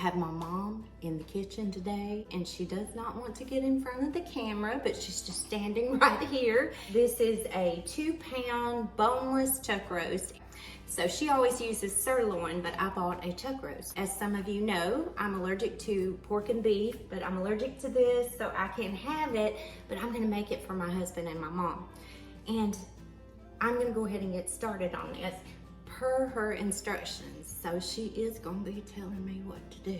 have my mom in the kitchen today, and she does not want to get in front of the camera, but she's just standing right here. This is a 2-pound boneless chuck roast. So she always uses sirloin, but I bought a chuck roast. As some of you know, I'm allergic to pork and beef, but I'm allergic to this, so I can't have it, but I'm gonna make it for my husband and my mom. And I'm gonna go ahead and get started on this per her instructions. So she is gonna be telling me what to do.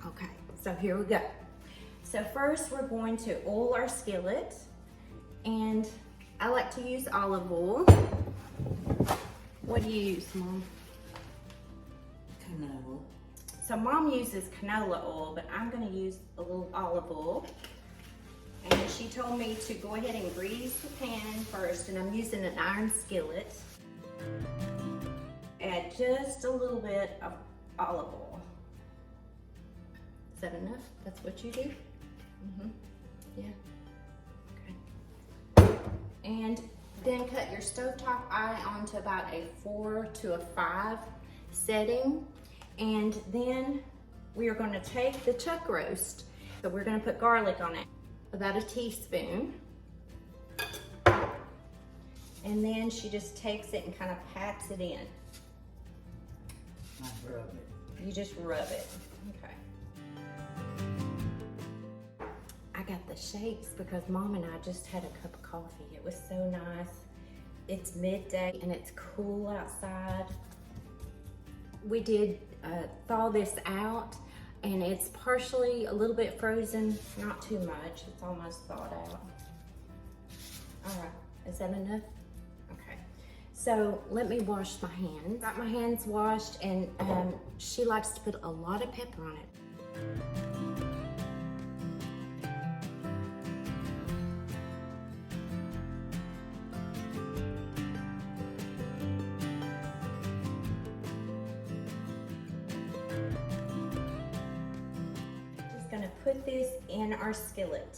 Okay, so here we go. So first we're going to oil our skillet, and I like to use olive oil. What do you use, Mom? Canola. So Mom uses canola oil, but I'm gonna use a little olive oil. And she told me to go ahead and grease the pan first, and I'm using an iron skillet. Add just a little bit of olive oil. Is that enough? That's what you do? Yeah. Okay. And then cut your stovetop eye onto about a 4 to a 5 setting. And then we are going to take the chuck roast. So we're going to put garlic on it, about a teaspoon. And then she just takes it and kind of pats it in. I rub it. You just rub it. Okay. I got the shakes because Mom and I just had a cup of coffee. It was so nice. It's midday and it's cool outside. We did thaw this out, and it's partially a little bit frozen, not too much. It's almost thawed out. All right, is that enough? Okay. So let me wash my hands. Got my hands washed, and she likes to put a lot of pepper on it. Just gonna put this in our skillet.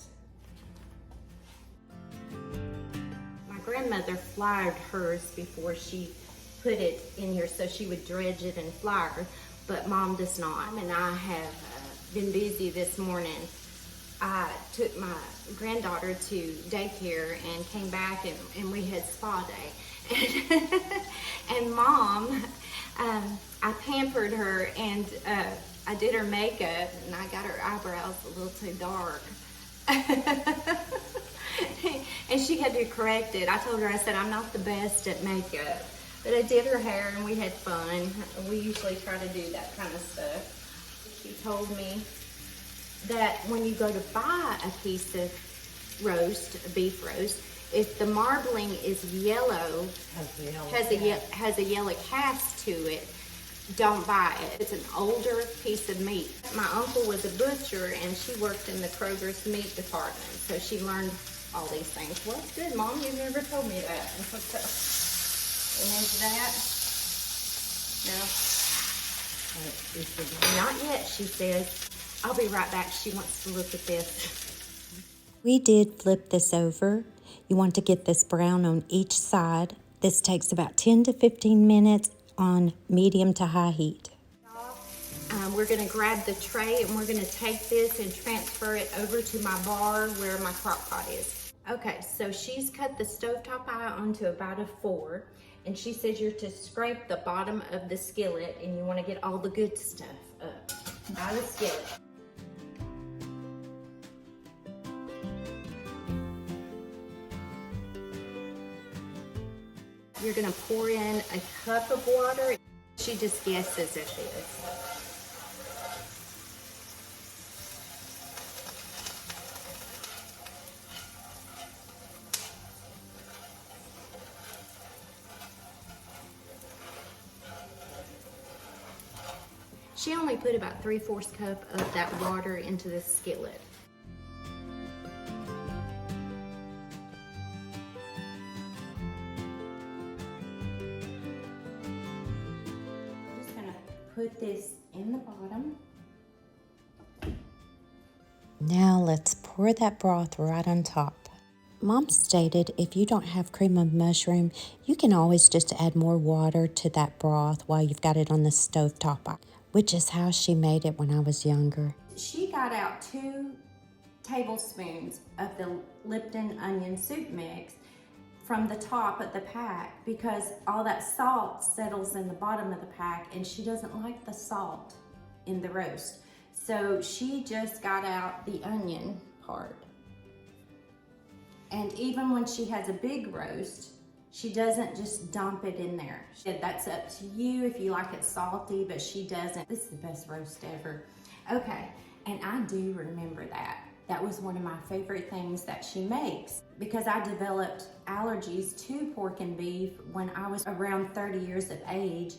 Grandmother floured hers before she put it in here, so she would dredge it and flour, but Mom does not. And I have been busy this morning. I took my granddaughter to daycare and came back, and we had spa day. And Mom, I pampered her, and I did her makeup, and I got her eyebrows a little too dark. And she had to correct it. I told her, I said, I'm not the best at makeup. But I did her hair and we had fun. We usually try to do that kind of stuff. She told me that when you go to buy a piece of roast, a beef roast, if the marbling is yellow, has a yellow cast to it, don't buy it. It's an older piece of meat. My uncle was a butcher, and she worked in the Kroger's meat department, so she learned all these things. Well, it's good, Mom. You never told me that. And is that? No. Not yet, she says. I'll be right back. She wants to look at this. We did flip this over. You want to get this brown on each side. This takes about 10 to 15 minutes on medium to high heat. We're going to grab the tray, and we're going to take this and transfer it over to my bar where my crock pot is. Okay, so she's cut the stovetop eye onto about a 4, and she says you're to scrape the bottom of the skillet, and you want to get all the good stuff up out of the skillet. You're going to pour in a cup of water. She just guesses at this. She only put about 3/4 cup of that water into the skillet. I'm just gonna put this in the bottom. Now let's pour that broth right on top. Mom stated if you don't have cream of mushroom, you can always just add more water to that broth while you've got it on the stovetop. which is how she made it when I was younger. She got out 2 tablespoons of the Lipton onion soup mix from the top of the pack because all that salt settles in the bottom of the pack and she doesn't like the salt in the roast. So she just got out the onion part. And even when she has a big roast, she doesn't just dump it in there. That's up to you if you like it salty, but she doesn't. This is the best roast ever. Okay, and I do remember that. That was one of my favorite things that she makes because I developed allergies to pork and beef when I was around 30 years of age.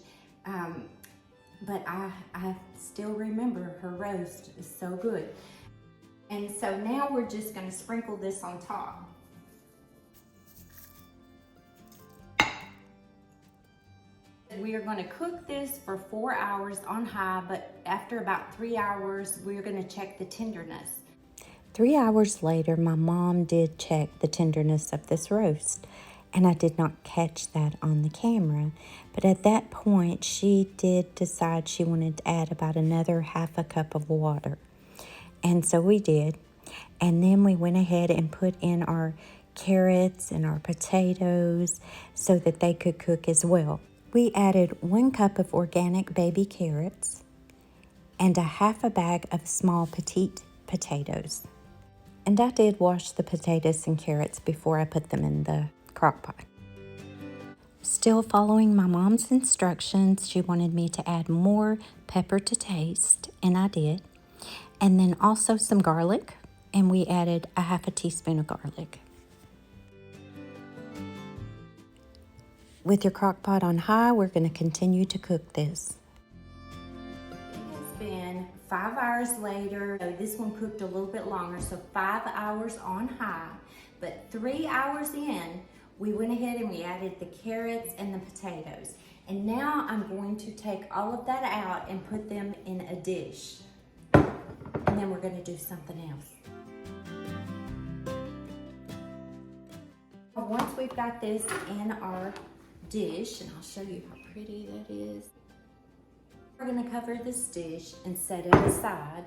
But I still remember her roast is so good. And so now we're just gonna sprinkle this on top. We are going to cook this for 4 hours on high, but after about 3 hours, we're going to check the tenderness. 3 hours later, my mom did check the tenderness of this roast, and I did not catch that on the camera. But at that point, she did decide she wanted to add about another half a cup of water. And so we did. And then we went ahead and put in our carrots and our potatoes so that they could cook as well. We added 1 cup of organic baby carrots and a half a bag of small petite potatoes. And I did wash the potatoes and carrots before I put them in the crock pot. Still following my mom's instructions, she wanted me to add more pepper to taste, and I did. And then also some garlic, and we added a half a teaspoon of garlic. With your crock pot on high, we're going to continue to cook this. It has been 5 hours later. So this one cooked a little bit longer, so 5 hours on high. But 3 hours in, we went ahead and we added the carrots and the potatoes. And now I'm going to take all of that out and put them in a dish. And then we're going to do something else. Once we've got this in our dish, and I'll show you how pretty that is. We're going to cover this dish and set it aside.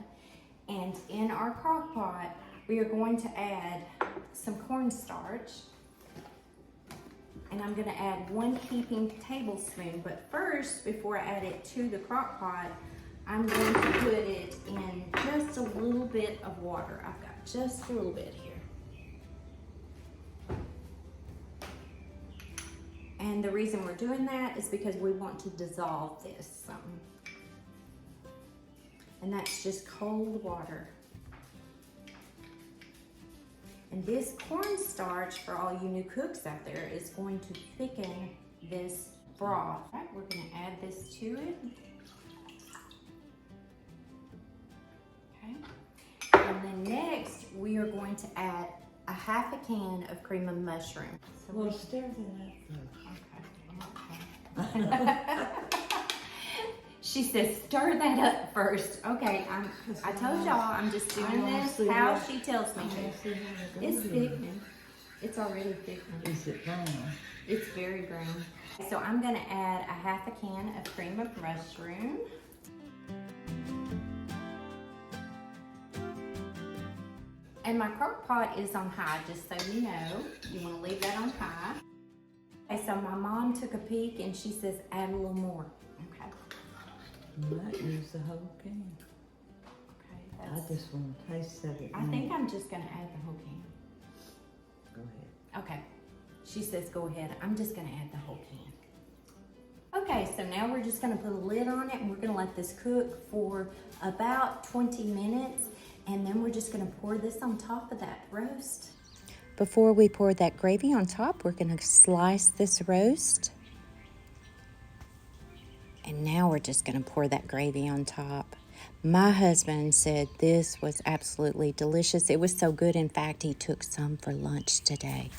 And in our crock pot, we are going to add some cornstarch. And I'm going to add 1 heaping tablespoon. But first, before I add it to the crock pot, I'm going to put it in just a little bit of water. I've got just a little bit here. And the reason we're doing that is because we want to dissolve this some. And that's just cold water. And this cornstarch, for all you new cooks out there, is going to thicken this broth. All right, we're going to add this to it. Okay. And then next, we are going to add a half a can of cream of mushroom. So We'll stir that up Okay. She says, stir that up first. Okay, I told y'all I'm just doing this how she tells me to. It's thickening. It's already thickening. Is it brown? It's very brown. So I'm gonna add a half a can of cream of mushroom. And my crock pot is on high, just so you know. You wanna leave that on high. Okay, so my mom took a peek and she says, add a little more. Okay. You might use the whole can. Okay. I just want to taste of it. I think I'm just gonna add the whole can. Go ahead. Okay. She says, go ahead. I'm just gonna add the whole can. Okay, so now we're just gonna put a lid on it and we're gonna let this cook for about 20 minutes. And then we're just gonna pour this on top of that roast. Before we pour that gravy on top, we're going to slice this roast. And now we're just going to pour that gravy on top. My husband said this was absolutely delicious. It was so good, in fact, he took some for lunch today.